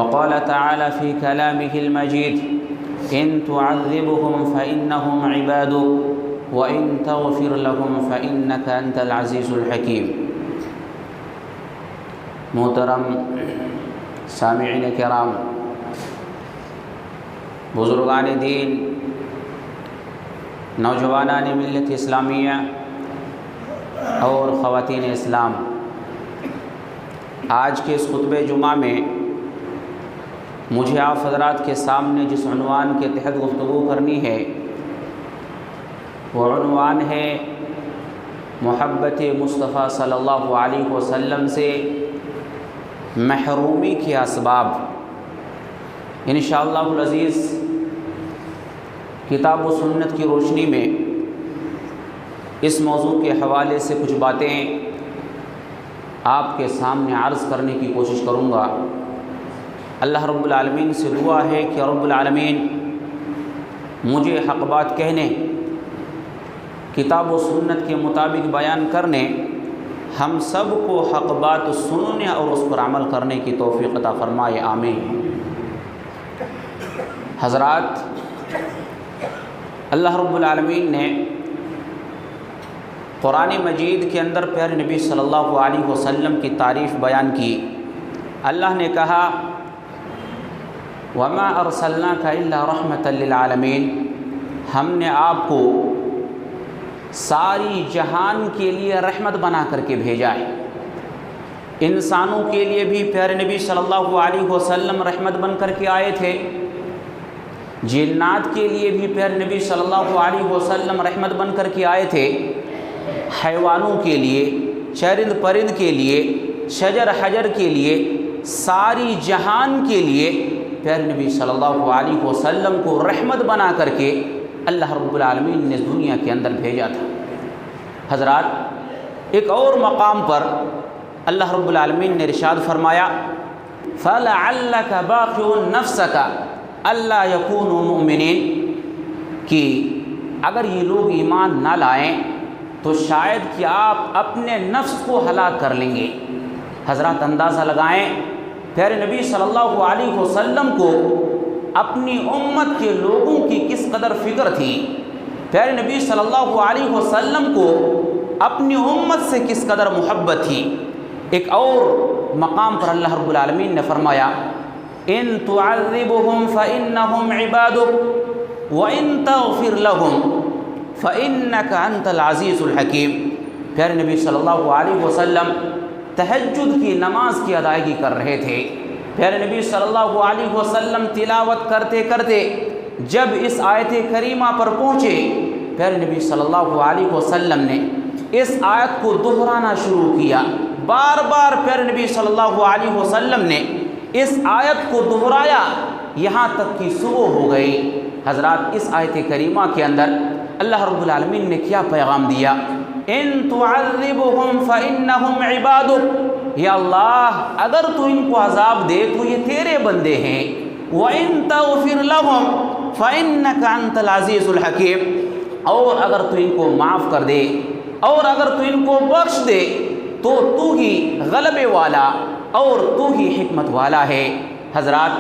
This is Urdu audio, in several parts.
وقال تعالى في كلامه المجيد إن تعذبهم فإنهم عبادك وإن تغفر لهم فإنك أنت العزيز الحكيم۔ محترم سامعین کرام، بزرگان دین، نوجوانان ملت اسلامیہ اور خواتین اسلام، آج کے اس خطبہ جمعہ میں مجھے آپ حضرات کے سامنے جس عنوان کے تحت گفتگو کرنی ہے وہ عنوان ہے محبت مصطفیٰ صلی اللہ علیہ وسلم سے محرومی کے اسباب۔ انشاءاللہ العزیز کتاب و سنت کی روشنی میں اس موضوع کے حوالے سے کچھ باتیں آپ کے سامنے عرض کرنے کی کوشش کروں گا۔ اللہ رب العالمین سے دعا ہے کہ رب العالمین مجھے حق بات کہنے، کتاب و سنت کے مطابق بیان کرنے، ہم سب کو حق بات سننے اور اس پر عمل کرنے کی توفیق عطا فرمائے، آمین۔ حضرات، اللہ رب العالمین نے قرآن مجید کے اندر پیارے نبی صلی اللہ علیہ وسلم کی تعریف بیان کی۔ اللہ نے کہا وَمَا أَرْسَلْنَاكَ إِلَّا رَحْمَةً لِّلْعَالَمِينَ، ہم نے آپ کو ساری جہان کے لیے رحمت بنا کر کے بھیجا ہے۔ انسانوں کے لیے بھی پیارے نبی صلی اللہ علیہ وسلم رحمت بن کر کے آئے تھے، جنات کے لیے بھی پیارے نبی صلی اللہ علیہ وسلم رحمت بن کر کے آئے تھے، حیوانوں کے لیے، چرند پرند کے لیے، شجر حجر کے لیے، ساری جہان کے لیے پیارے نبی صلی اللہ علیہ وسلم کو رحمت بنا کر کے اللہ رب العالمین نے دنیا کے اندر بھیجا تھا۔ حضرات، ایک اور مقام پر اللہ رب العالمین نے ارشاد فرمایا فَلَعَلَّكَ بَاخِعٌ نَفْسَكَ أَلَّا يَكُونُوا مُؤْمِنِينَ، کہ اگر یہ لوگ ایمان نہ لائیں تو شاید کہ آپ اپنے نفس کو ہلاک کر لیں گے۔ حضرات اندازہ لگائیں، پیارے نبی صلی اللہ علیہ وسلم کو اپنی امت کے لوگوں کی کس قدر فکر تھی، پیارے نبی صلی اللہ علیہ وسلم کو اپنی امت سے کس قدر محبت تھی۔ ایک اور مقام پر اللہ رب العالمین نے فرمایا ان تعذبهم فإنهم عبادك وإن تغفر لهم فإنك أنت العزيز الحكيم۔ پیارے نبی صلی اللہ علیہ وسلم تہجد کی نماز کی ادائیگی کر رہے تھے۔ پیارے نبی صلی اللہ علیہ وسلم تلاوت کرتے کرتے جب اس آیت کریمہ پر پہنچے، پیارے نبی صلی اللہ علیہ وسلم نے اس آیت کو دہرانا شروع کیا۔ بار بار پیارے نبی صلی اللہ علیہ وسلم نے اس آیت کو دہرایا یہاں تک کہ صبح ہو گئی۔ حضرات، اس آیت کریمہ کے اندر اللہ رب العالمین نے کیا پیغام دیا؟ ان تعذبهم فإنهم عبادك، یا اللہ اگر تو ان کو عذاب دے تو یہ تیرے بندے ہیں، وَإِن تَغْفِرْ لَهُمْ فَإِنَّكَ أَنْتَ الْعَزِيزُ الْحَكِيمُ، اور اگر تو ان کو معاف کر دے اور اگر تو ان کو بخش دے تو تو ہی غلبے والا اور تو ہی حکمت والا ہے۔ حضرات،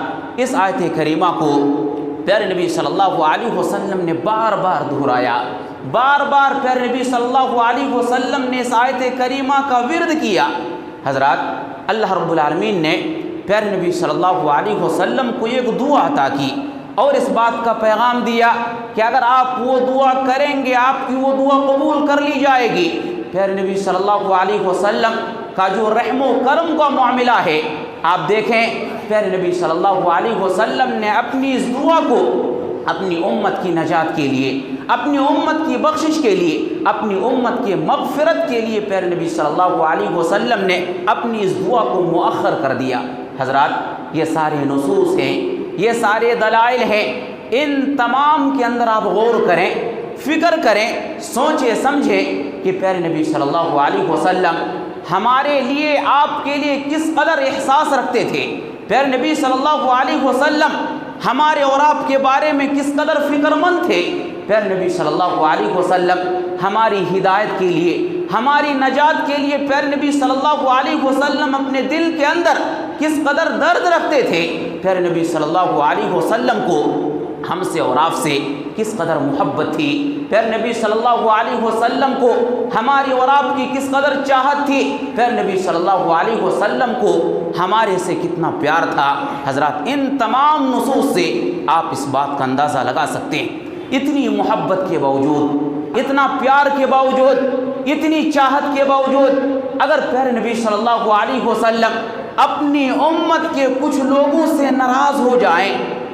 اس آیت کریمہ کو پیارے نبی صلی اللہ علیہ وسلم نے بار بار دہرایا، بار بار پیارے نبی صلی اللہ علیہ وسلم نے اس آیت کریمہ کا ورد کیا۔ حضرات، اللہ رب العالمین نے پیارے نبی صلی اللہ علیہ وسلم کو ایک دعا عطا کی اور اس بات کا پیغام دیا کہ اگر آپ وہ دعا کریں گے آپ کی وہ دعا قبول کر لی جائے گی۔ پیارے نبی صلی اللہ علیہ وسلم کا جو رحم و کرم کا معاملہ ہے، آپ دیکھیں پیارے نبی صلی اللہ علیہ وسلم نے اپنی اس دعا کو اپنی امت کی نجات کے لیے، اپنی امت کی بخشش کے لیے، اپنی امت کے مغفرت کے لیے پیارے نبی صلی اللہ علیہ وسلم نے اپنی اس دعا کو مؤخر کر دیا۔ حضرات، یہ سارے نصوص ہیں، یہ سارے دلائل ہیں، ان تمام کے اندر آپ غور کریں، فکر کریں، سوچیں سمجھیں کہ پیارے نبی صلی اللہ علیہ وسلم ہمارے لیے، آپ کے لیے کس قدر احساس رکھتے تھے۔ پیارے نبی صلی اللہ علیہ وسلم ہمارے اور آپ کے بارے میں کس قدر فکر مند تھے۔ پیارے نبی صلی اللہ علیہ وسلم ہماری ہدایت کے لیے، ہماری نجات کے لیے پیارے نبی صلی اللہ علیہ وسلم اپنے دل کے اندر کس قدر درد رکھتے تھے، پیارے نبی صلی اللہ علیہ وسلم کو ہم سے اور آپ سے کس قدر محبت تھی، پیارے نبی صلی اللہ علیہ وسلم کو ہماری اور آپ کی کس قدر چاہت تھی، پیارے نبی صلی اللہ علیہ وسلم کو ہمارے سے کتنا پیار تھا۔ حضرات ان تمام نصوص سے آپ اس بات کا اندازہ لگا سکتے ہیں، اتنی محبت کے باوجود، اتنا پیار کے باوجود، اتنی چاہت کے باوجود اگر پیارے نبی صلی اللہ علیہ وسلم اپنی امت کے کچھ لوگوں سے ناراض ہو جائیں،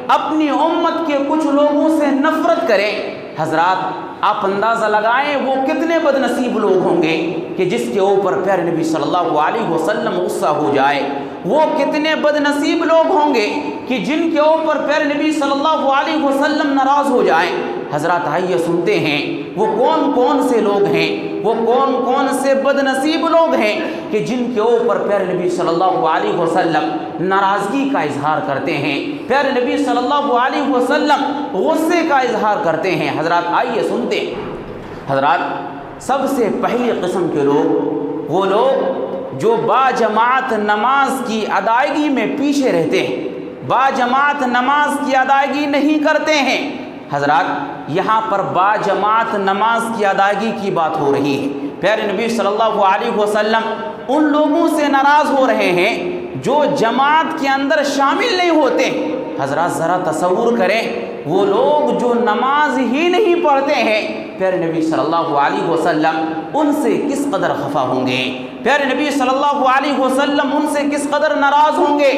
اپنی امت کے کچھ لوگوں سے نفرت کریں، حضرات آپ اندازہ لگائیں وہ کتنے بد نصیب لوگ ہوں گے کہ جس کے اوپر پیارے نبی صلی اللہ علیہ وسلم غصہ ہو جائے، وہ کتنے بد نصیب لوگ ہوں گے کہ جن کے اوپر پیارے نبی صلی اللہ علیہ وسلم ناراض ہو جائیں۔ حضرات آئیے سنتے ہیں وہ کون کون سے لوگ ہیں، وہ کون کون سے بد نصیب لوگ ہیں کہ جن کے اوپر پیارے نبی صلی اللہ علیہ وسلم ناراضگی کا اظہار کرتے ہیں، پیارے نبی صلی اللہ علیہ وسلم غصے کا اظہار کرتے ہیں۔ حضرات آئیے سنتے ہیں۔ حضرات سب سے پہلی قسم کے لوگ وہ لوگ جو با جماعت نماز کی ادائیگی میں پیچھے رہتے ہیں، با جماعت نماز کی ادائیگی نہیں کرتے ہیں۔ حضرات یہاں پر با جماعت نماز کی ادائیگی کی بات ہو رہی ہے، پیارے نبی صلی اللہ علیہ وسلم ان لوگوں سے ناراض ہو رہے ہیں جو جماعت کے اندر شامل نہیں ہوتے۔ حضرات ذرا تصور کریں وہ لوگ جو نماز ہی نہیں پڑھتے ہیں، پیارے نبی صلی اللہ علیہ وسلم ان سے کس قدر خفا ہوں گے، پیارے نبی صلی اللہ علیہ وسلم ان سے کس قدر ناراض ہوں گے۔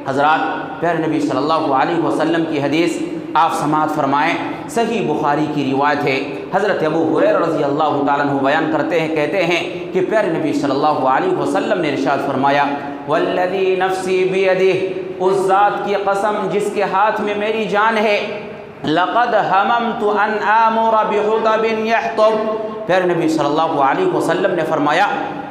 حضرات پیارے نبی صلی اللہ علیہ وسلم کی حدیث آپ سماعت فرمائیں، صحیح بخاری کی روایت ہے، حضرت ابو ہریرہ رضی اللہ تعالیٰ عنہ بیان کرتے ہیں، کہتے ہیں کہ پیارے نبی صلی اللہ علیہ وسلم نے ارشاد فرمایا، والذی نفسی بیدہ، اس ذات کی قسم جس کے ہاتھ میں میری جان ہے، لقد ہممت ان آمر بحطب یحطب، پیارے نبی صلی اللہ علیہ وسلم نے فرمایا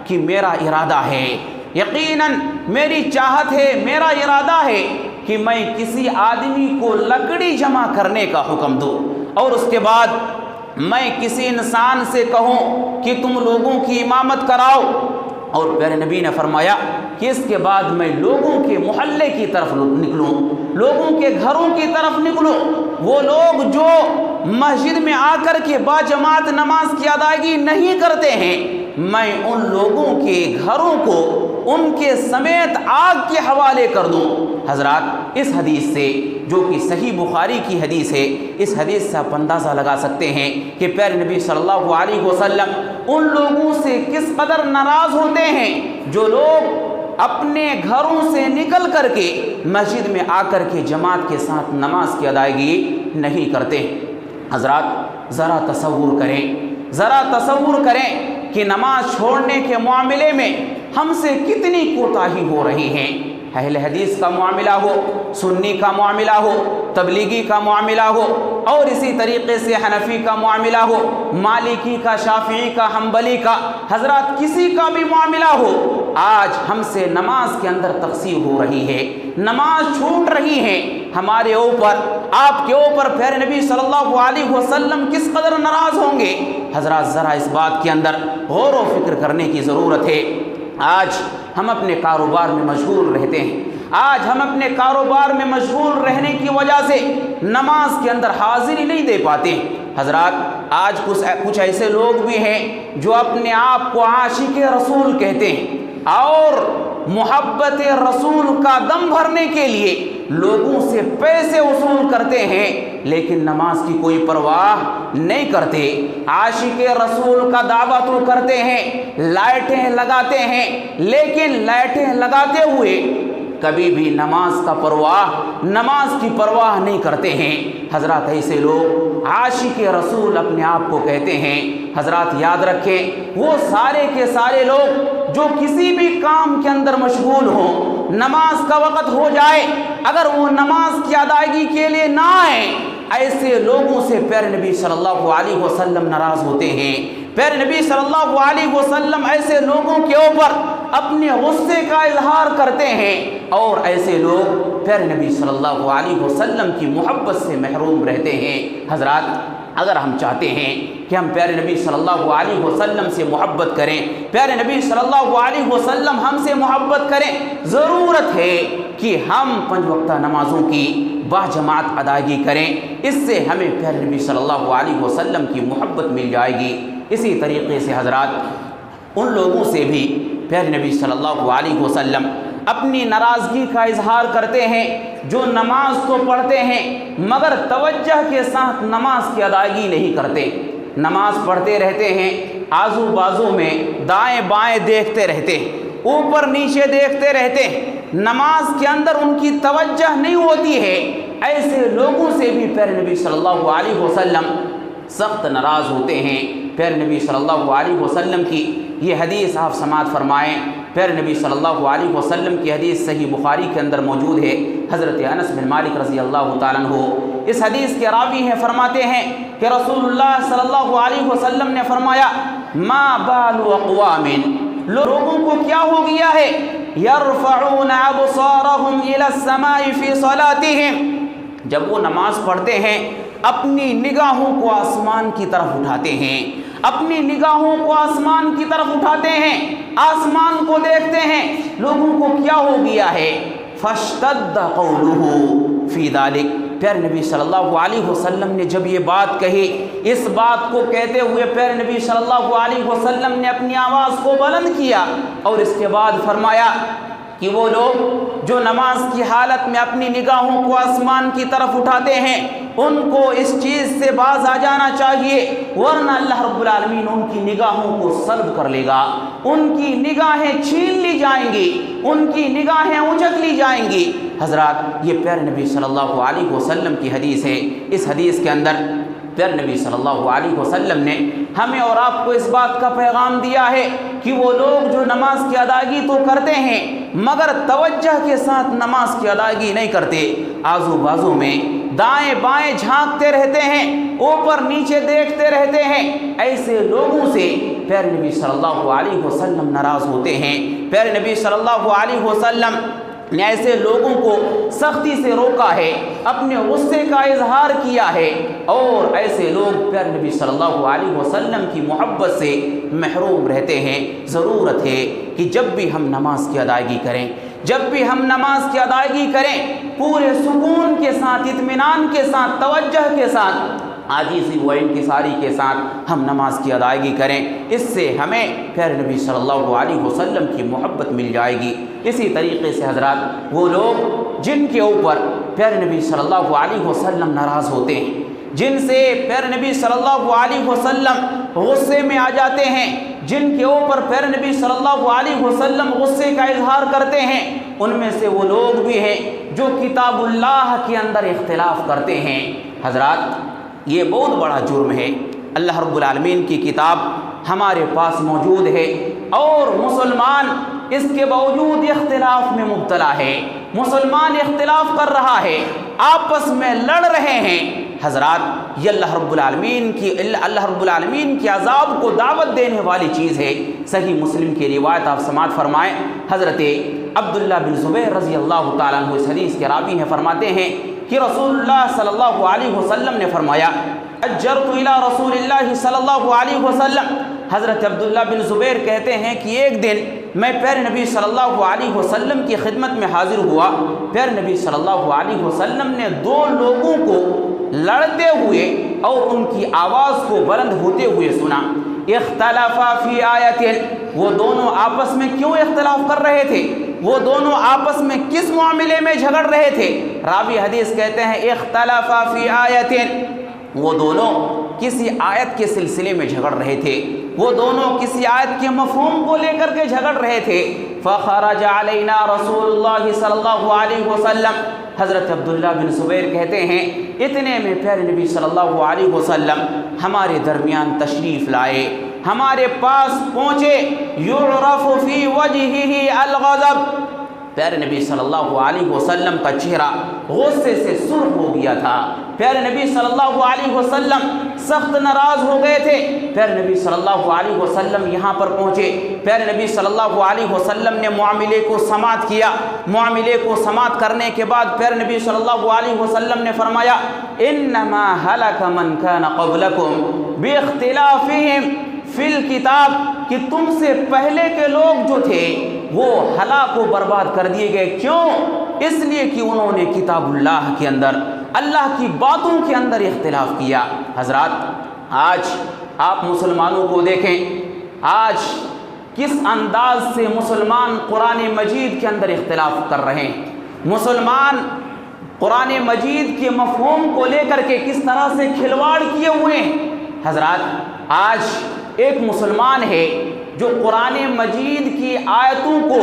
کہ میرا ارادہ ہے، یقیناً میری چاہت ہے، میرا ارادہ ہے کہ میں کسی آدمی کو لکڑی جمع کرنے کا حکم دوں اور اس کے بعد میں کسی انسان سے کہوں کہ تم لوگوں کی امامت کراؤ، اور پیارے نبی نے فرمایا کہ اس کے بعد میں لوگوں کے محلے کی طرف نکلوں، لوگوں کے گھروں کی طرف نکلوں، وہ لوگ جو مسجد میں آ کر کے با جماعت نماز کی ادائیگی نہیں کرتے ہیں، میں ان لوگوں کے گھروں کو ان کے سمیت آگ کے حوالے کر دوں۔ حضرات اس حدیث سے جو کہ صحیح بخاری کی حدیث ہے، اس حدیث سے آپ اندازہ لگا سکتے ہیں کہ پیارے نبی صلی اللہ علیہ وسلم ان لوگوں سے کس قدر ناراض ہوتے ہیں جو لوگ اپنے گھروں سے نکل کر کے مسجد میں آ کر کے جماعت کے ساتھ نماز کی ادائیگی نہیں کرتے۔ حضرات ذرا تصور کریں کہ نماز چھوڑنے کے معاملے میں ہم سے کتنی کوتاہی ہو رہی ہیں۔ اہل حدیث کا معاملہ ہو، سنی کا معاملہ ہو، تبلیغی کا معاملہ ہو، اور اسی طریقے سے حنفی کا معاملہ ہو، مالکی کا، شافعی کا، حنبلی کا، حضرات کسی کا بھی معاملہ ہو، آج ہم سے نماز کے اندر تقصیر ہو رہی ہے، نماز چھوٹ رہی ہے ہمارے اوپر، آپ کے اوپر پیارے نبی صلی اللہ علیہ وسلم کس قدر ناراض ہوں گے۔ حضرات ذرا اس بات کے اندر غور و فکر کرنے کی ضرورت ہے۔ آج ہم اپنے کاروبار میں مشغول رہتے ہیں، آج ہم اپنے کاروبار میں مشغول رہنے کی وجہ سے نماز کے اندر حاضری نہیں دے پاتے۔ حضرات آج کچھ ایسے لوگ بھی ہیں جو اپنے آپ کو عاشق رسول کہتے ہیں اور محبت رسول کا دم بھرنے کے لیے لوگوں سے پیسے وصول کرتے ہیں، لیکن نماز کی کوئی پرواہ نہیں کرتے۔ عاشق رسول کا دعویٰ تو کرتے ہیں، لائٹیں لگاتے ہیں، لیکن لائٹیں لگاتے ہوئے کبھی بھی نماز کی پرواہ نہیں کرتے ہیں۔ حضرات ایسے لوگ عاشق رسول اپنے آپ کو کہتے ہیں۔ حضرات یاد رکھیں، وہ سارے کے سارے لوگ جو کسی بھی کام کے اندر مشغول ہوں، نماز کا وقت ہو جائے اگر وہ نماز کی ادائیگی کے لیے نہ آئیں، ایسے لوگوں سے پیارے نبی صلی اللہ علیہ وسلم ناراض ہوتے ہیں۔ پیارے نبی صلی اللہ علیہ وسلم ایسے لوگوں کے اوپر اپنے غصے کا اظہار کرتے ہیں، اور ایسے لوگ پیارے نبی صلی اللہ علیہ وسلم کی محبت سے محروم رہتے ہیں۔ حضرات اگر ہم چاہتے ہیں کہ ہم پیارے نبی صلی اللہ علیہ وسلم سے محبت کریں، پیارے نبی صلی اللہ علیہ وسلم ہم سے محبت کریں، ضرورت ہے کہ ہم 5 وقتہ نمازوں کی باجماعت ادائیگی کریں۔ اس سے ہمیں پیارے نبی صلی اللہ علیہ وسلم کی محبت مل جائے گی۔ اسی طریقے سے حضرات ان لوگوں سے بھی پیارے نبی صلی اللہ علیہ وسلم اپنی ناراضگی کا اظہار کرتے ہیں جو نماز تو پڑھتے ہیں مگر توجہ کے ساتھ نماز کی ادائیگی نہیں کرتے، نماز پڑھتے رہتے ہیں، آزو بازو میں دائیں بائیں دیکھتے رہتے ہیں، اوپر نیچے دیکھتے رہتے ہیں، نماز کے اندر ان کی توجہ نہیں ہوتی ہے۔ ایسے لوگوں سے بھی پیارے نبی صلی اللہ علیہ وسلم سخت ناراض ہوتے ہیں۔ پیارے نبی صلی اللہ علیہ وسلم کی یہ حدیث آپ سماعت فرمائیں۔ پیارے نبی صلی اللہ علیہ وسلم کی حدیث صحیح بخاری کے اندر موجود ہے۔ حضرت انس بن مالک رضی اللہ تعالیٰ عنہ اس حدیث کے راوی ہیں، فرماتے ہیں کہ رسول اللہ صلی اللہ علیہ وسلم نے فرمایا ما بال اقوام، لوگوں کو کیا ہو گیا ہے، یرفعون ابصارهم الى السماء فی صلاتهم، جب وہ نماز پڑھتے ہیں اپنی نگاہوں کو آسمان کی طرف اٹھاتے ہیں، اپنی نگاہوں کو آسمان کی طرف اٹھاتے ہیں، آسمان کو دیکھتے ہیں، لوگوں کو کیا ہو گیا ہے، فاشتد قولہ فی ذلک، پیارے نبی صلی اللہ علیہ وسلم نے جب یہ بات کہی، اس بات کو کہتے ہوئے پیارے نبی صلی اللہ علیہ وسلم نے اپنی آواز کو بلند کیا اور اس کے بعد فرمایا کہ وہ لوگ جو نماز کی حالت میں اپنی نگاہوں کو آسمان کی طرف اٹھاتے ہیں ان کو اس چیز سے باز آ جانا چاہیے، ورنہ اللہ رب العالمین ان کی نگاہوں کو سلب کر لے گا، ان کی نگاہیں چھین لی جائیں گی، ان کی نگاہیں اچک لی جائیں گی۔ حضرات یہ پیارے نبی صلی اللہ علیہ وسلم کی حدیث ہے۔ اس حدیث کے اندر پیارے نبی صلی اللہ علیہ وسلم نے ہمیں اور آپ کو اس بات کا پیغام دیا ہے کہ وہ لوگ جو نماز کی ادائیگی تو کرتے ہیں مگر توجہ کے ساتھ نماز کی ادائیگی نہیں کرتے، آزو بازو میں دائیں بائیں جھانکتے رہتے ہیں، اوپر نیچے دیکھتے رہتے ہیں، ایسے لوگوں سے پیارے نبی صلی اللہ علیہ وسلم ناراض ہوتے ہیں۔ پیارے نبی صلی اللہ علیہ وسلم نے ایسے لوگوں کو سختی سے روکا ہے، اپنے غصے کا اظہار کیا ہے، اور ایسے لوگ پیارے نبی صلی اللہ علیہ وسلم کی محبت سے محروم رہتے ہیں۔ ضرورت ہے کہ جب بھی ہم نماز کی ادائیگی کریں، جب بھی ہم نماز کی ادائیگی کریں، پورے سکون کے ساتھ، اطمینان کے ساتھ، توجہ کے ساتھ، عاجزی و انکساری کے ساتھ ہم نماز کی ادائیگی کریں۔ اس سے ہمیں پیارے نبی صلی اللہ علیہ وسلم کی محبت مل جائے گی۔ اسی طریقے سے حضرات وہ لوگ جن کے اوپر پیارے نبی صلی اللہ علیہ وسلم ناراض ہوتے ہیں، جن سے پیارے نبی صلی اللہ علیہ وسلم غصے میں آ جاتے ہیں، جن کے اوپر پیارے نبی صلی اللہ علیہ وسلم غصے کا اظہار کرتے ہیں، ان میں سے وہ لوگ بھی ہیں جو کتاب اللہ کے اندر اختلاف کرتے ہیں۔ حضرات یہ بہت بڑا جرم ہے۔ اللہ رب العالمین کی کتاب ہمارے پاس موجود ہے اور مسلمان اس کے باوجود اختلاف میں مبتلا ہے، مسلمان اختلاف کر رہا ہے، آپس میں لڑ رہے ہیں۔ حضرات یہ اللہ رب العالمین کی عذاب کو دعوت دینے والی چیز ہے۔ صحیح مسلم کی روایت آپ سماعت فرمائیں، حضرت عبداللہ بن زبیر رضی اللہ تعالیٰ عنہ اس حدیث کے راوی ہیں، فرماتے ہیں کہ رسول اللہ صلی اللہ علیہ وسلم نے فرمایا اجرت الی رسول اللہ صلی اللہ علیہ وسلم، حضرت عبداللہ بن زبیر کہتے ہیں کہ ایک دن میں پیارے نبی صلی اللہ علیہ وسلم کی خدمت میں حاضر ہوا، پیارے نبی صلی اللہ علیہ وسلم نے 2 لوگوں کو لڑتے ہوئے اور ان کی آواز کو بلند ہوتے ہوئے سنا۔ اختلافا فی آیت، وہ دونوں آپس میں کیوں اختلاف کر رہے تھے، وہ دونوں آپس میں کس معاملے میں جھگڑ رہے تھے؟ راوی حدیث کہتے ہیں اختلافا فی آیت، وہ دونوں کسی آیت کے سلسلے میں جھگڑ رہے تھے، وہ دونوں کسی آیت کے مفہوم کو لے کر کے جھگڑ رہے تھے۔ فخرج علینا رسول اللہ صلی اللہ علیہ وسلم، حضرت عبداللہ بن زبیر کہتے ہیں اتنے میں پیارے نبی صلی اللہ علیہ وسلم ہمارے درمیان تشریف لائے، ہمارے پاس پہنچے۔ یعرف فی وجہہ الغضب، پیارے نبی صلی اللہ علیہ وسلم کا چہرہ غصے سے سرخ ہو گیا تھا، پیارے نبی صلی اللہ علیہ وسلم سخت ناراض ہو گئے تھے۔ پیارے نبی صلی اللہ علیہ وسلم یہاں پر پہنچے، پیارے نبی صلی اللہ علیہ وسلم نے معاملے کو سماعت کیا۔ معاملے کو سماعت کرنے کے بعد پیارے نبی صلی اللہ علیہ وسلم نے فرمایا انما ہلک من کان قبلکم باختلافہم فی الکتاب، کہ تم سے پہلے کے لوگ جو تھے وہ ہلاک و برباد کر دیے گئے۔ کیوں؟ اس لیے کہ انہوں نے کتاب اللہ کے اندر، اللہ کی باتوں کے اندر اختلاف کیا۔ حضرات، آج آپ مسلمانوں کو دیکھیں، آج کس انداز سے مسلمان قرآن مجید کے اندر اختلاف کر رہے ہیں، مسلمان قرآن مجید کے مفہوم کو لے کر کے کس طرح سے کھلواڑ کیے ہوئے ہیں۔ حضرات، آج ایک مسلمان ہے جو قرآن مجید کی آیتوں کو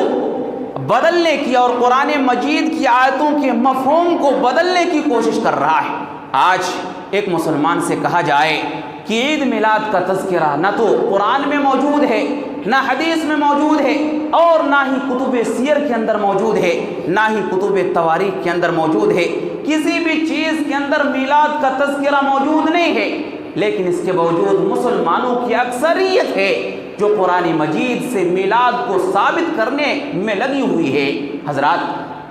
بدلنے کی اور قرآن مجید کی آیتوں کے مفہوم کو بدلنے کی کوشش کر رہا ہے۔ آج ایک مسلمان سے کہا جائے کہ عید میلاد کا تذکرہ نہ تو قرآن میں موجود ہے، نہ حدیث میں موجود ہے، اور نہ ہی کتب سیر کے اندر موجود ہے، نہ ہی کتب تواریخ کے اندر موجود ہے، کسی بھی چیز کے اندر میلاد کا تذکرہ موجود نہیں ہے، لیکن اس کے باوجود مسلمانوں کی اکثریت ہے جو قرآن مجید سے میلاد کو ثابت کرنے میں لگی ہوئی ہے۔ حضرات،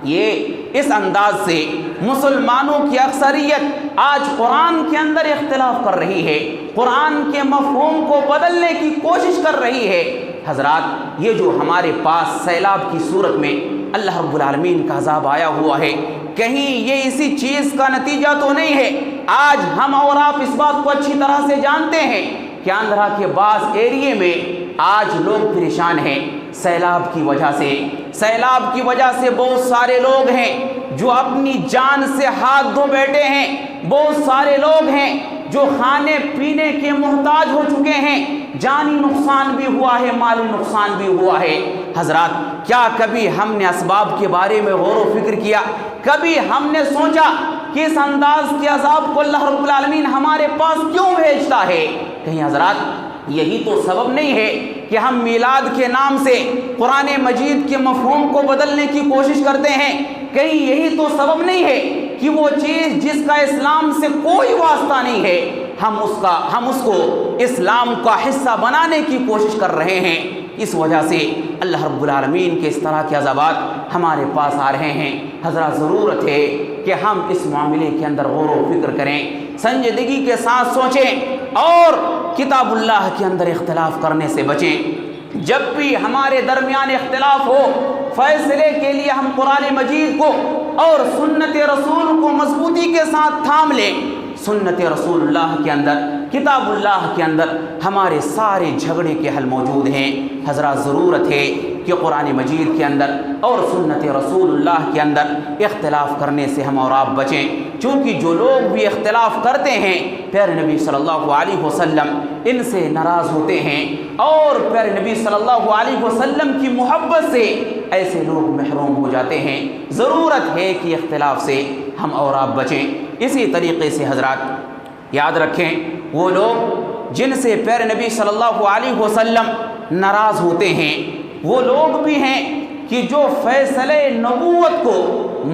یہ اس انداز سے مسلمانوں کی اکثریت آج قرآن کے اندر اختلاف کر رہی ہے، قرآن کے مفہوم کو بدلنے کی کوشش کر رہی ہے۔ حضرات، یہ جو ہمارے پاس سیلاب کی صورت میں اللہ رب العالمین کا عذاب آیا ہوا ہے، کہیں یہ اسی چیز کا نتیجہ تو نہیں ہے؟ آج ہم اور آپ اس بات کو اچھی طرح سے جانتے ہیں کہ آندھرا کے بعض ایریے میں آج لوگ پریشان ہیں سیلاب کی وجہ سے۔ سیلاب کی وجہ سے بہت سارے لوگ ہیں جو اپنی جان سے ہاتھ دھو بیٹھے ہیں، بہت سارے لوگ ہیں جو کھانے پینے کے محتاج ہو چکے ہیں، جانی نقصان بھی ہوا ہے، مالی نقصان بھی ہوا ہے۔ حضرات، کیا کبھی ہم نے اسباب کے بارے میں غور و فکر کیا؟ کبھی ہم نے سوچا کہ اس انداز کے عذاب کو اللہ رب العالمین ہمارے پاس کیوں بھیجتا ہے؟ کہیں حضرات یہی تو سبب نہیں ہے کہ ہم میلاد کے نام سے قرآن مجید کے مفہوم کو بدلنے کی کوشش کرتے ہیں؟ کہیں یہی تو سبب نہیں ہے کہ وہ چیز جس کا اسلام سے کوئی واسطہ نہیں ہے ہم اس کو اسلام کا حصہ بنانے کی کوشش کر رہے ہیں؟ اس وجہ سے اللہ رب العالمین کے اس طرح کے عذابات ہمارے پاس آ رہے ہیں۔ حضرات، ضرورت ہے کہ ہم اس معاملے کے اندر غور و فکر کریں، سنجیدگی کے ساتھ سوچیں اور کتاب اللہ کے اندر اختلاف کرنے سے بچیں۔ جب بھی ہمارے درمیان اختلاف ہو، فیصلے کے لیے ہم قرآن مجید کو اور سنت رسول کو مضبوطی کے ساتھ تھام لیں۔ سنت رسول اللہ کے اندر، کتاب اللہ کے اندر ہمارے سارے جھگڑے کے حل موجود ہیں۔ حضرات، ضرورت ہے کہ قرآن مجید کے اندر اور سنت رسول اللہ کے اندر اختلاف کرنے سے ہم اور آپ بچیں، چونکہ جو لوگ بھی اختلاف کرتے ہیں پیارے نبی صلی اللہ علیہ وسلم ان سے ناراض ہوتے ہیں، اور پیارے نبی صلی اللہ علیہ وسلم کی محبت سے ایسے لوگ محروم ہو جاتے ہیں۔ ضرورت ہے کہ اختلاف سے ہم اور آپ بچیں۔ اسی طریقے سے حضرات یاد رکھیں، وہ لوگ جن سے پیارے نبی صلی اللہ علیہ وسلم ناراض ہوتے ہیں وہ لوگ بھی ہیں کہ جو فیصلے نبوت کو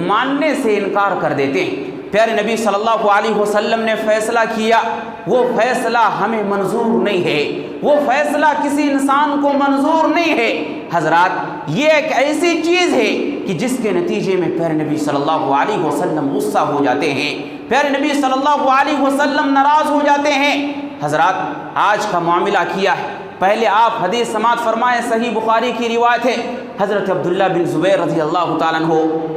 ماننے سے انکار کر دیتے ہیں۔ پیارے نبی صلی اللہ علیہ وسلم نے فیصلہ کیا، وہ فیصلہ ہمیں منظور نہیں ہے، وہ فیصلہ کسی انسان کو منظور نہیں ہے۔ حضرات، یہ ایک ایسی چیز ہے کہ جس کے نتیجے میں پیارے نبی صلی اللہ علیہ وسلم غصہ ہو جاتے ہیں، پیارے نبی صلی اللہ علیہ وسلم ناراض ہو جاتے ہیں۔ حضرات، آج کا معاملہ کیا ہے؟ پہلے آپ حدیث سماعت فرمائیں، صحیح بخاری کی روایت ہے، حضرت عبداللہ بن زبیر رضی اللہ تعالیٰ عنہ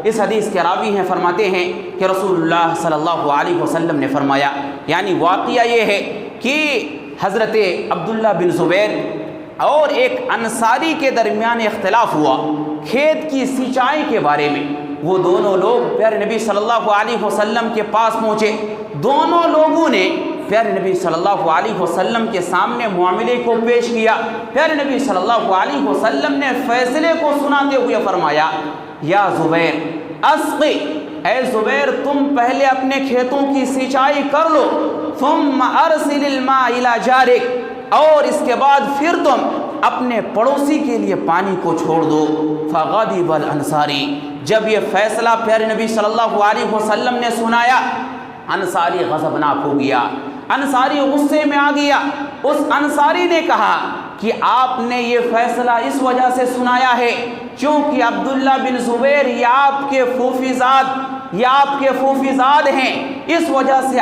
اس حدیث کے راوی ہیں، فرماتے ہیں کہ رسول اللہ صلی اللہ علیہ وسلم نے فرمایا، یعنی واقعہ یہ ہے کہ حضرت عبداللہ بن زبیر اور ایک انصاری کے درمیان اختلاف ہوا کھیت کی سینچائی کے بارے میں۔ وہ دونوں لوگ پیارے نبی صلی اللہ علیہ وسلم کے پاس پہنچے، دونوں لوگوں نے پیارے نبی صلی اللہ علیہ وسلم کے سامنے معاملے کو پیش کیا۔ پیارے نبی صلی اللہ علیہ وسلم نے فیصلے کو سناتے ہوئے فرمایا، یا زبیر اسقی، اے زبیر تم پہلے اپنے کھیتوں کی سینچائی کر لو، ثم ارسل الماء الی جارک، اور اس کے بعد پھر تم اپنے پڑوسی کے لیے پانی کو چھوڑ دو۔ فغضب الانصاری، جب یہ فیصلہ پیارے نبی صلی اللہ علیہ وسلم نے سنایا، انصاری غضبناک ہو گیا، انصاری غصے میں آ گیا۔ اس انصاری نے کہا کہ آپ نے یہ فیصلہ اس وجہ سے سنایا ہے چونکہ عبداللہ بن زبیر یہ آپ کے پھوپھی زاد ہیں، اس وجہ سے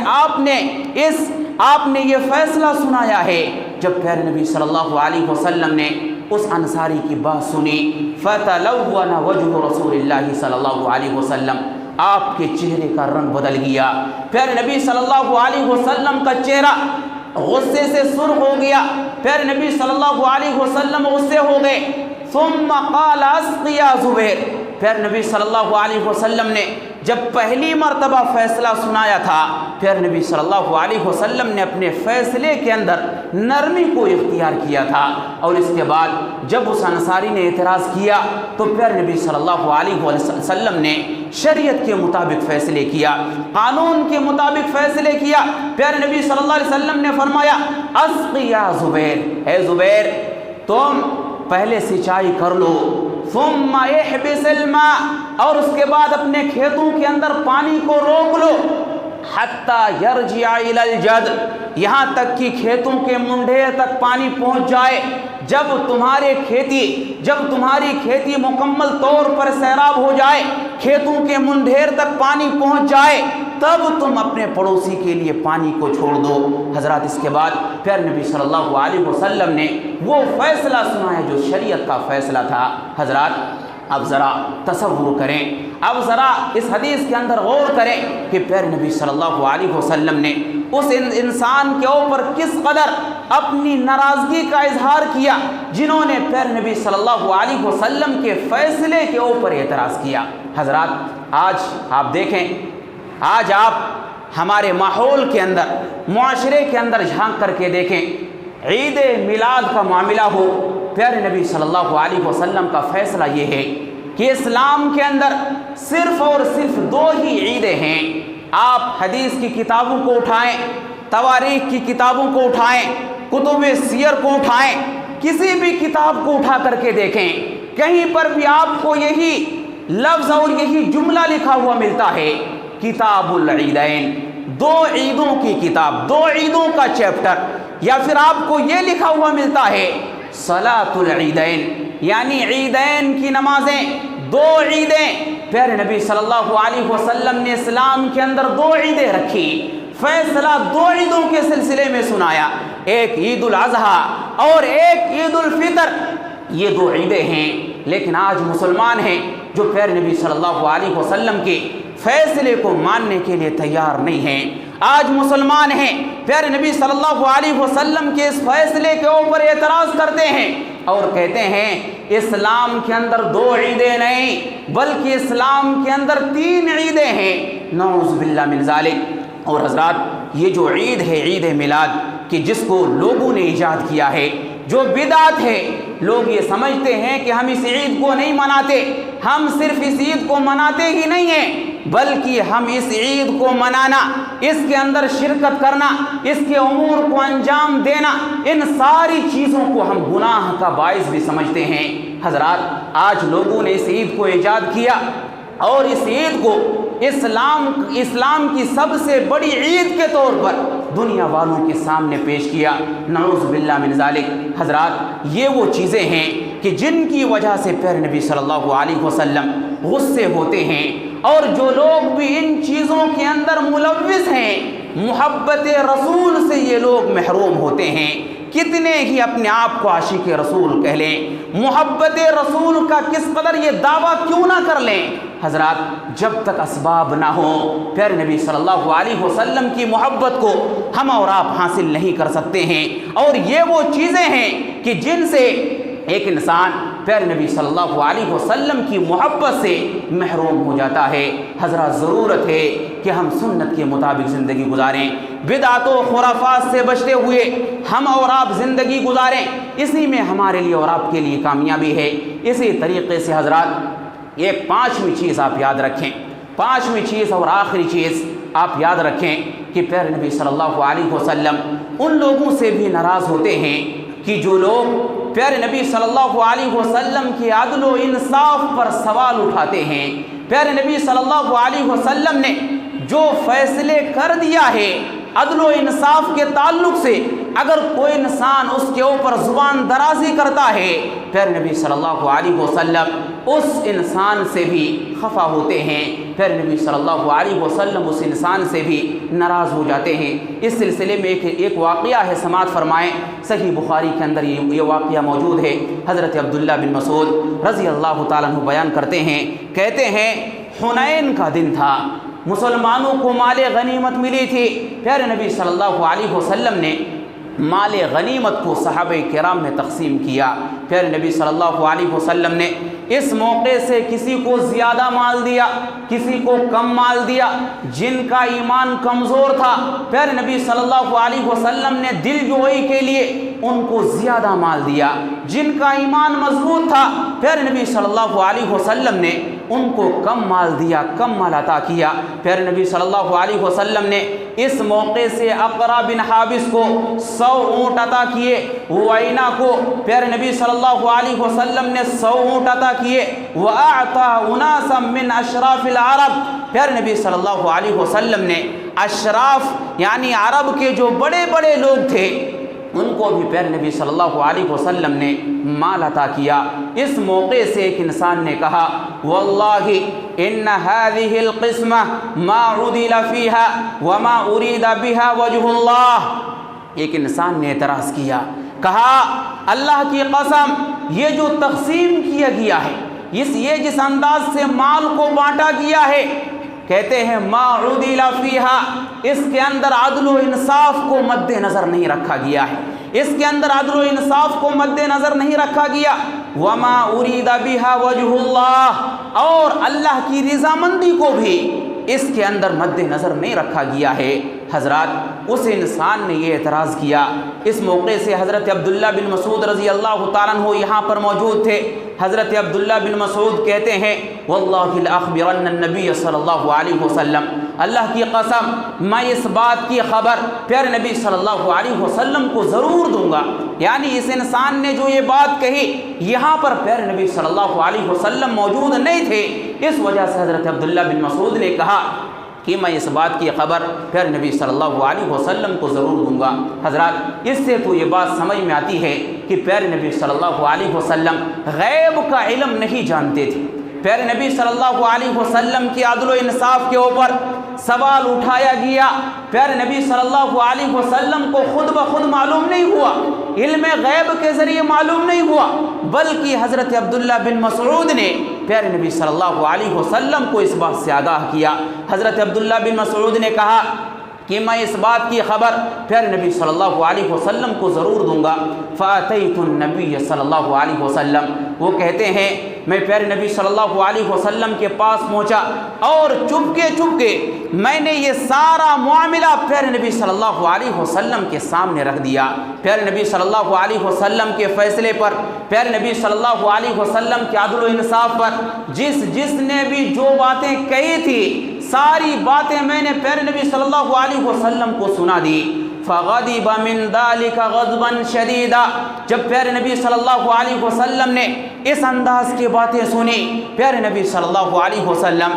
آپ نے یہ فیصلہ سنایا ہے۔ جب پیارے نبی صلی اللہ علیہ وسلم نے اس انصاری کی بات سنی، فتلون وجہ رسول اللہ صلی اللہ علیہ وسلم، آپ کے چہرے کا رنگ بدل گیا۔ پیارے نبی صلی اللہ علیہ وسلم کا چہرہ غصے سے سرخ ہو گیا، پیارے نبی صلی اللہ علیہ وسلم غصے ہو گئے۔ ثم قال اسقی یا زبیر، پیارے نبی صلی اللہ علیہ وسلم نے جب پہلی مرتبہ فیصلہ سنایا تھا، پیارے نبی صلی اللہ علیہ وسلم نے اپنے فیصلے کے اندر نرمی کو اختیار کیا تھا، اور اس کے بعد جب اس انصاری نے اعتراض کیا تو پیارے نبی صلی اللہ علیہ وسلم نے شریعت کے مطابق فیصلے کیا، قانون کے مطابق فیصلے کیا۔ پیارے نبی صلی اللہ علیہ وسلم نے فرمایا اسقی یا زبیر، اے زبیر تم پہلے سینچائی کر لو، ثم احبس الماء، اور اس کے بعد اپنے کھیتوں کے اندر پانی کو روک لو، حتی یرجع الی الجد، یہاں تک کہ کھیتوں کے منڈھیر تک پانی پہنچ جائے۔ جب تمہاری کھیتی مکمل طور پر سیراب ہو جائے، کھیتوں کے منڈھیر تک پانی پہنچ جائے، تب تم اپنے پڑوسی کے لیے پانی کو چھوڑ دو۔ حضرات اس کے بعد پیارے نبی صلی اللہ علیہ وسلم نے وہ فیصلہ سنایا جو شریعت کا فیصلہ تھا۔ حضرات اب ذرا تصور کریں، اب ذرا اس حدیث کے اندر غور کریں کہ پیارے نبی صلی اللہ علیہ وسلم نے اس انسان کے اوپر کس قدر اپنی ناراضگی کا اظہار کیا جنہوں نے پیارے نبی صلی اللہ علیہ وسلم کے فیصلے کے اوپر اعتراض کیا۔ حضرات آج آپ دیکھیں، آج آپ ہمارے ماحول کے اندر، معاشرے کے اندر جھانک کر کے دیکھیں، عید میلاد کا معاملہ ہو، پیارے نبی صلی اللہ علیہ وسلم کا فیصلہ یہ ہے کہ اسلام کے اندر صرف اور صرف دو ہی عیدیں ہیں۔ آپ حدیث کی کتابوں کو اٹھائیں، تواریخ کی کتابوں کو اٹھائیں، کتب سیر کو اٹھائیں، کسی بھی کتاب کو اٹھا کر کے دیکھیں، کہیں پر بھی آپ کو یہی لفظ اور یہی جملہ لکھا ہوا ملتا ہے، کتاب العیدین، دو عیدوں کی کتاب، دو عیدوں کا چیپٹر، یا پھر آپ کو یہ لکھا ہوا ملتا ہے صلاۃ العیدین، یعنی عیدین کی نمازیں، دو عیدیں۔ پیارے نبی صلی اللہ علیہ وسلم نے اسلام کے اندر دو عیدیں رکھی، فیصلہ دو عیدوں کے سلسلے میں سنایا، ایک عید الاضحیٰ اور ایک عید الفطر، یہ دو عیدیں ہیں۔ لیکن آج مسلمان ہیں جو پیارے نبی صلی اللہ علیہ وسلم کے فیصلے کو ماننے کے لیے تیار نہیں ہیں۔ آج مسلمان ہیں پیارے نبی صلی اللہ علیہ وسلم کے اس فیصلے کے اوپر اعتراض کرتے ہیں اور کہتے ہیں اسلام کے اندر دو عیدیں نہیں بلکہ اسلام کے اندر تین عیدیں ہیں، نعوذ باللہ من ذالک۔ اور حضرات یہ جو عید ہے، عید میلاد، کہ جس کو لوگوں نے ایجاد کیا ہے، جو بدعت ہے، لوگ یہ سمجھتے ہیں کہ ہم اس عید کو نہیں مناتے، ہم صرف اس عید کو مناتے ہی نہیں ہیں بلکہ ہم اس عید کو منانا، اس کے اندر شرکت کرنا، اس کے امور کو انجام دینا، ان ساری چیزوں کو ہم گناہ کا باعث بھی سمجھتے ہیں۔ حضرات آج لوگوں نے اس عید کو ایجاد کیا اور اس عید کو اسلام کی سب سے بڑی عید کے طور پر دنیا والوں کے سامنے پیش کیا، نعوذ باللہ من ذالک۔ حضرات یہ وہ چیزیں ہیں کہ جن کی وجہ سے پیارے نبی صلی اللہ علیہ وسلم غصے ہوتے ہیں، اور جو لوگ بھی ان چیزوں کے اندر ملوث ہیں، محبت رسول سے یہ لوگ محروم ہوتے ہیں۔ کتنے ہی اپنے آپ کو عاشق رسول کہہ لیں، محبت رسول کا کس قدر یہ دعویٰ کیوں نہ کر لیں، حضرات جب تک اسباب نہ ہوں پیارے نبی صلی اللہ علیہ وسلم کی محبت کو ہم اور آپ حاصل نہیں کر سکتے ہیں۔ اور یہ وہ چیزیں ہیں کہ جن سے ایک انسان پیارے نبی صلی اللہ علیہ وسلم کی محبت سے محروم ہو جاتا ہے۔ حضرات ضرورت ہے کہ ہم سنت کے مطابق زندگی گزاریں، بدعت و خرافات سے بچتے ہوئے ہم اور آپ زندگی گزاریں، اسی میں ہمارے لیے اور آپ کے لیے کامیابی ہے۔ اسی طریقے سے حضرات ایک پانچویں چیز آپ یاد رکھیں، پانچویں چیز اور آخری چیز آپ یاد رکھیں کہ پیارے نبی صلی اللہ علیہ وسلم ان لوگوں سے بھی ناراض ہوتے ہیں کہ جو لوگ پیارے نبی صلی اللہ علیہ وسلم کی عدل و انصاف پر سوال اٹھاتے ہیں۔ پیارے نبی صلی اللہ علیہ وسلم نے جو فیصلے کر دیا ہے عدل و انصاف کے تعلق سے، اگر کوئی انسان اس کے اوپر زبان درازی کرتا ہے، پیارے نبی صلی اللہ علیہ وسلم اس انسان سے بھی خفا ہوتے ہیں، پیارے نبی صلی اللہ علیہ وسلم اس انسان سے بھی ناراض ہو جاتے ہیں۔ اس سلسلے میں ایک واقعہ ہے، سماعت فرمائیں۔ صحیح بخاری کے اندر یہ واقعہ موجود ہے۔ حضرت عبداللہ بن مسعود رضی اللہ تعالیٰ عنہ بیان کرتے ہیں، کہتے ہیں حنین کا دن تھا، مسلمانوں کو مال غنیمت ملی تھی۔ پیارے نبی صلی اللہ علیہ وسلم نے مال غنیمت کو صحابہ کرام میں تقسیم کیا۔ پیارے نبی صلی اللہ علیہ وسلم نے اس موقع سے کسی کو زیادہ مال دیا، کسی کو کم مال دیا۔ جن کا ایمان کمزور تھا، پیارے نبی صلی اللہ علیہ وسلم نے دل جوئی کے لیے ان کو زیادہ مال دیا۔ جن کا ایمان مضبوط تھا، پیارے نبی صلی اللہ علیہ وسلم نے ان کو کم مال دیا، کم مال عطا کیا۔ پیارے نبی صلی اللہ علیہ وسلم نے اس موقع سے اقرا بن حابس کو 100 اونٹ عطا کیے، وائنا کو پیارے نبی صلی اللہ علیہ وسلم نے 100 اونٹ عطا کیے۔ وَأَعْطَى أُنَاسًا مِّنْ أَشْرَافِ الْعَرَبِ، پیارے نبی صلی اللہ علیہ وسلم نے اشراف یعنی عرب کے جو بڑے بڑے لوگ تھے ان کو بھی پیارے نبی صلی اللہ علیہ وسلم نے مال عطا کیا۔ اس موقع سے ایک انسان نے کہا واللہ ان هذه القسمة ما عدل فيها وما اريد بها وجه اللہ۔ ایک انسان نے اعتراض کیا، کہا اللہ کی قسم یہ جو تقسیم کیا گیا ہے، یہ جس انداز سے مال کو بانٹا گیا ہے، کہتے ہیں ما عدل فیہا، اس کے اندر عدل و انصاف کو مد نظر نہیں رکھا گیا ہے، اس کے اندر عدل و انصاف کو مد نظر نہیں رکھا گیا۔ وما ارید بہا وجہ اللہ، اور اللہ کی رضامندی کو بھی اس کے اندر مد نظر نہیں رکھا گیا ہے۔ حضرات اس انسان نے یہ اعتراض کیا۔ اس موقع سے حضرت عبداللہ بن مسعود رضی اللہ تعالیٰ عنہ یہاں پر موجود تھے۔ حضرت عبداللہ بن مسعود کہتے ہیں واللہ لأخبرن النبی صلی اللہ علیہ وسلم، اللہ کی قسم میں اس بات کی خبر پیارے نبی صلی اللہ علیہ وسلم کو ضرور دوں گا۔ یعنی اس انسان نے جو یہ بات کہی، یہاں پر پیارے نبی صلی اللہ علیہ وسلم موجود نہیں تھے، اس وجہ سے حضرت عبداللہ بن مسعود نے کہا کہ میں اس بات کی خبر پیارے نبی صلی اللہ علیہ وسلم کو ضرور دوں گا۔ حضرات اس سے تو یہ بات سمجھ میں آتی ہے کہ پیارے نبی صلی اللہ علیہ وسلم غیب کا علم نہیں جانتے تھے۔ پیارے نبی صلی اللہ علیہ وسلم کی عدل و انصاف کے اوپر سوال اٹھایا گیا، پیارے نبی صلی اللہ علیہ وسلم کو خود بخود معلوم نہیں ہوا، علم غیب کے ذریعے معلوم نہیں ہوا، بلکہ حضرت عبداللہ بن مسعود نے پیارے نبی صلی اللہ علیہ وسلم کو اس بات سے آگاہ کیا۔ حضرت عبداللہ بن مسعود نے کہا کہ میں اس بات کی خبر پیارے نبی صلی اللہ علیہ وسلم کو ضرور دوں گا۔ فَأَتَيْتُ النَّبِيَّ صلی اللہ علیہ وسلم، وہ کہتے ہیں میں پیارے نبی صلی اللہ علیہ وسلم کے پاس پہنچا اور چپکے میں نے یہ سارا معاملہ پیارے نبی صلی اللہ علیہ وسلم کے سامنے رکھ دیا۔ پیارے نبی صلی اللہ علیہ وسلم کے فیصلے پر، پیارے نبی صلی اللہ علیہ وسلم کے عدل و انصاف پر جس نے بھی جو باتیں کہی تھی، ساری باتیں میں نے پیارے نبی صلی اللہ علیہ وسلم کو سنا دی۔ فغضب من ذلك غضبا شديدا، جب پیارے نبی صلی اللہ علیہ وسلم نے اس انداز کی باتیں سنی، پیارے نبی صلی اللہ علیہ وسلم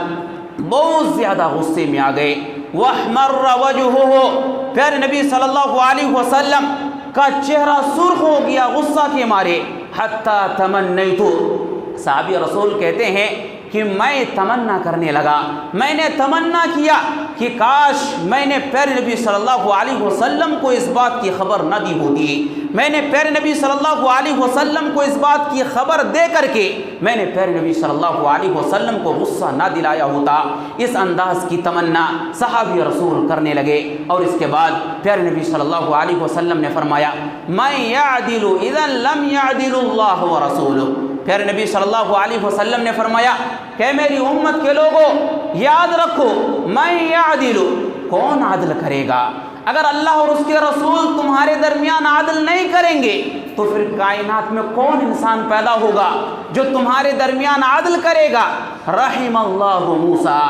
بہت زیادہ غصے میں آ گئے۔ واحمر وجهه، پیارے نبی صلی اللہ علیہ وسلم کا چہرہ سرخ ہو گیا غصہ کے مارے۔ حتی تمنیت، صحابی رسول کہتے ہیں کہ میں تمنا کرنے لگا، میں نے تمنا کیا کہ کاش میں نے پیارے نبی صلی اللہ علیہ وسلم کو اس بات کی خبر نہ دی ہوتی، میں نے پیارے نبی صلی اللہ علیہ وسلم کو اس بات کی خبر دے کر کے میں نے پیارے نبی صلی اللہ علیہ وسلم کو غصہ نہ دلایا ہوتا۔ اس انداز کی تمنا صحابی رسول کرنے لگے، اور اس کے بعد پیارے نبی صلی اللہ علیہ وسلم نے فرمایا من یعدل اذا لم یعدل اللہ ورسولہ، پیارے نبی صلی اللہ علیہ وسلم نے فرمایا کہ میری امت کے لوگوں یاد رکھو من یعدل، کون عدل کرے گا؟ اگر اللہ اور اس کے رسول تمہارے درمیان عدل نہیں کریں گے تو پھر کائنات میں کون انسان پیدا ہوگا جو تمہارے درمیان عدل کرے گا؟ رحم اللہ موسیٰ،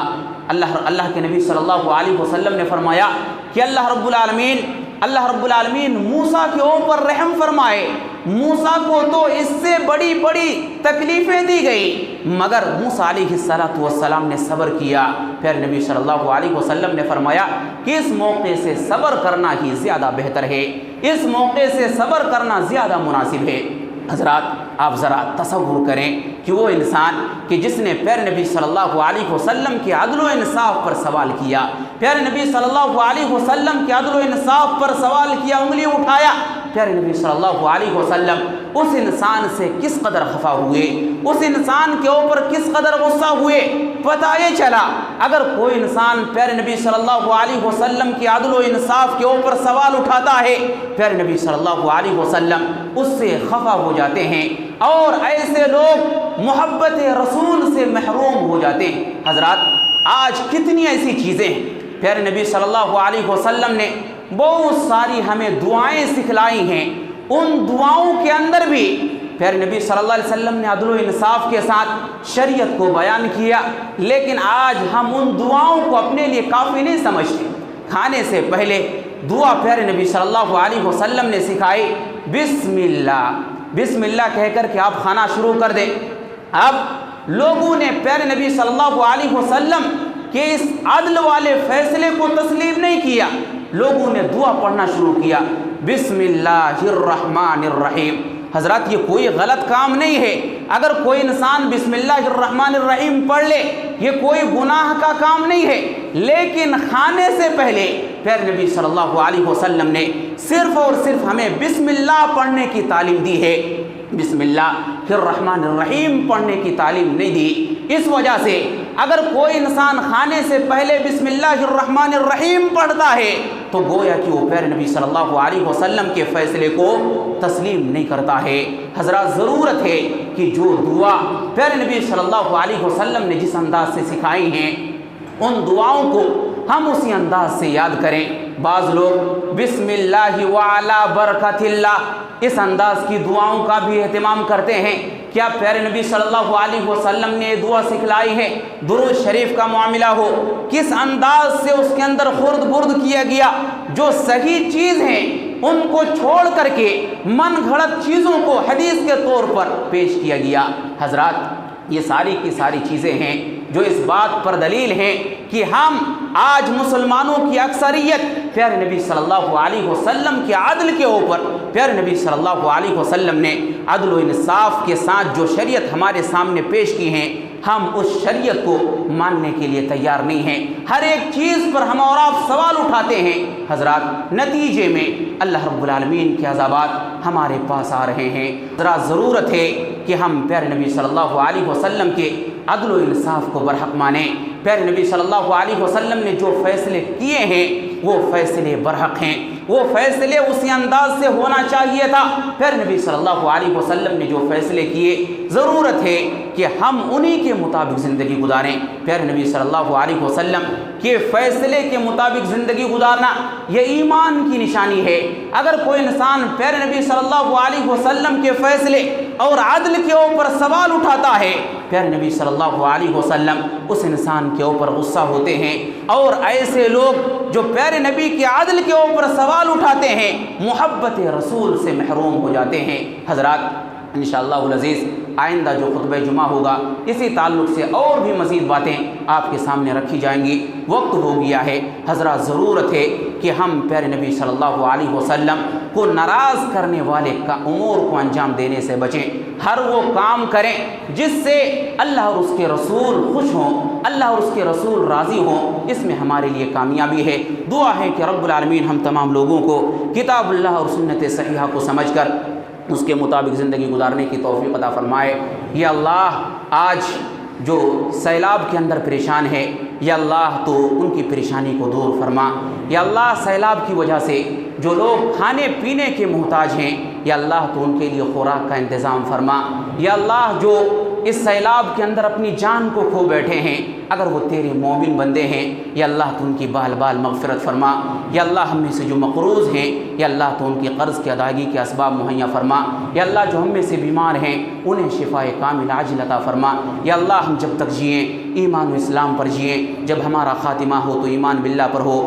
اللہ کے نبی صلی اللہ علیہ وسلم نے فرمایا کہ اللہ رب العالمین اللہ رب العالمین موسیٰ کے اوپر رحم فرمائے۔ موسیٰ کو تو اس سے بڑی بڑی تکلیفیں دی گئی، مگر موسیٰ علیہ السلام نے صبر کیا۔ پھر نبی صلی اللہ علیہ وسلم نے فرمایا کہ اس موقع سے صبر کرنا ہی زیادہ بہتر ہے، اس موقع سے صبر کرنا زیادہ مناسب ہے۔ حضرات آپ ذرا تصور کریں کہ وہ انسان کہ جس نے پیارے نبی صلی اللہ علیہ وسلم کے عدل و انصاف پر سوال کیا، پیارے نبی صلی اللہ علیہ وسلم کے عدل و انصاف پر سوال کیا، انگلی اٹھایا، پیارے نبی صلی اللہ علیہ وسلم اس انسان سے کس قدر خفا ہوئے، اس انسان کے اوپر کس قدر غصہ ہوئے۔ پتہ یہ چلا اگر کوئی انسان پیارے نبی صلی اللہ علیہ وسلم کے عدل و انصاف کے اوپر سوال اٹھاتا ہے، پیارے نبی صلی اللہ علیہ وسلم اس سے خفا ہو جاتے ہیں، اور ایسے لوگ محبت رسول سے محروم ہو جاتے ہیں۔ حضرات آج کتنی ایسی چیزیں ہیں، پیارے نبی صلی اللہ علیہ وسلم نے بہت ساری ہمیں دعائیں سکھلائی ہیں، ان دعاؤں کے اندر بھی پیارے نبی صلی اللہ علیہ وسلم نے عدل و انصاف کے ساتھ شریعت کو بیان کیا، لیکن آج ہم ان دعاؤں کو اپنے لیے کافی نہیں سمجھتے۔ کھانے سے پہلے دعا پیارے نبی صلی اللہ علیہ وسلم نے سکھائی، بسم اللہ، بسم اللہ کہہ کر کے آپ کھانا شروع کر دیں۔ اب لوگوں نے پیارے نبی صلی اللہ علیہ وسلم کے اس عدل والے فیصلے کو تسلیم نہیں کیا، لوگوں نے دعا پڑھنا شروع کیا، بسم اللہ الرحمن الرحیم۔ حضرات یہ کوئی غلط کام نہیں ہے، اگر کوئی انسان بسم اللہ الرحمن الرحیم پڑھ لے یہ کوئی گناہ کا کام نہیں ہے، لیکن کھانے سے پہلے پیارے نبی صلی اللہ علیہ وسلم نے صرف اور صرف ہمیں بسم اللہ پڑھنے کی تعلیم دی ہے، بسم اللہ الرحمن الرحیم پڑھنے کی تعلیم نہیں دی۔ اس وجہ سے اگر کوئی انسان کھانے سے پہلے بسم اللہ الرحمن الرحیم پڑھتا ہے تو گویا کہ وہ پیارے نبی صلی اللہ علیہ وسلم کے فیصلے کو تسلیم نہیں کرتا ہے۔ حضرات ضرورت ہے کہ جو دعا پیارے نبی صلی اللہ علیہ وسلم نے جس انداز سے سکھائی ہیں ان دعاؤں کو ہم اسی انداز سے یاد کریں۔ بعض لوگ بسم اللہ وعلی برکت اللہ اس انداز کی دعاؤں کا بھی اہتمام کرتے ہیں۔ کیا پیارے نبی صلی اللہ علیہ وسلم نے یہ دعا سکھلائی ہے؟ درود شریف کا معاملہ ہو، کس انداز سے اس کے اندر خرد برد کیا گیا، جو صحیح چیز ہیں ان کو چھوڑ کر کے من گھڑت چیزوں کو حدیث کے طور پر پیش کیا گیا۔ حضرات یہ ساری کی ساری چیزیں ہیں جو اس بات پر دلیل ہیں کہ ہم آج مسلمانوں کی اکثریت پیارے نبی صلی اللہ علیہ وسلم کے عدل کے اوپر، پیارے نبی صلی اللہ علیہ وسلم نے عدل و انصاف کے ساتھ جو شریعت ہمارے سامنے پیش کی ہیں ہم اس شریعت کو ماننے کے لیے تیار نہیں ہیں۔ ہر ایک چیز پر ہم اور آپ سوال اٹھاتے ہیں۔ حضرات نتیجے میں اللہ رب العالمین کے عذابات ہمارے پاس آ رہے ہیں۔ حضرات ضرورت ہے کہ ہم پیارے نبی صلی اللہ علیہ وسلم کے عدل و انصاف کو برحق مانیں۔ پیارے نبی صلی اللہ علیہ وسلم نے جو فیصلے کیے ہیں وہ فیصلے برحق ہیں، وہ فیصلے اسی انداز سے ہونا چاہیے تھا۔ پیارے نبی صلی اللہ علیہ وسلم نے جو فیصلے کیے ضرورت ہے کہ ہم انہی کے مطابق زندگی گزاریں۔ پیارے نبی صلی اللہ علیہ وسلم کے فیصلے کے مطابق زندگی گزارنا یہ ایمان کی نشانی ہے۔ اگر کوئی انسان پیارے نبی صلی اللہ علیہ وسلم کے فیصلے اور عدل کے اوپر سوال اٹھاتا ہے، پیارے نبی صلی اللہ علیہ وسلم اس انسان کے اوپر غصہ ہوتے ہیں، اور ایسے لوگ جو پیارے نبی کے عدل کے اوپر سوال اٹھاتے ہیں محبت رسول سے محروم ہو جاتے ہیں۔ حضرات انشاءاللہ العزیز آئندہ جو خطبہ جمعہ ہوگا اسی تعلق سے اور بھی مزید باتیں آپ کے سامنے رکھی جائیں گی۔ وقت ہو گیا ہے، حضرات ضرورت ہے کہ ہم پیارے نبی صلی اللہ علیہ وسلم کو ناراض کرنے والے کا امور کو انجام دینے سے بچیں۔ ہر وہ کام کریں جس سے اللہ اور اس کے رسول خوش ہوں، اللہ اور اس کے رسول راضی ہوں، اس میں ہمارے لیے کامیابی ہے۔ دعا ہے کہ رب العالمین ہم تمام لوگوں کو کتاب اللہ اور سنت صحیحہ کو سمجھ کر اس کے مطابق زندگی گزارنے کی توفیق عطا فرمائے۔ یا اللہ آج جو سیلاب کے اندر پریشان ہے، یا اللہ تو ان کی پریشانی کو دور فرما۔ یا اللہ سیلاب کی وجہ سے جو لوگ کھانے پینے کے محتاج ہیں، یا اللہ تو ان کے لیے خوراک کا انتظام فرما۔ یا اللہ جو اس سیلاب کے اندر اپنی جان کو کھو بیٹھے ہیں، اگر وہ تیرے مومن بندے ہیں، یا اللہ تو ان کی بال بال مغفرت فرما۔ یا اللہ ہم میں سے جو مقروض ہیں، یا اللہ تو ان کی قرض کی ادائیگی کے اسباب مہیا فرما۔ یا اللہ جو ہم میں سے بیمار ہیں انہیں شفائے کامل عاجل عطا فرما۔ یا اللہ ہم جب تک جئیں ایمان و اسلام پر جئیں، جب ہمارا خاتمہ ہو تو ایمان باللہ پر ہو۔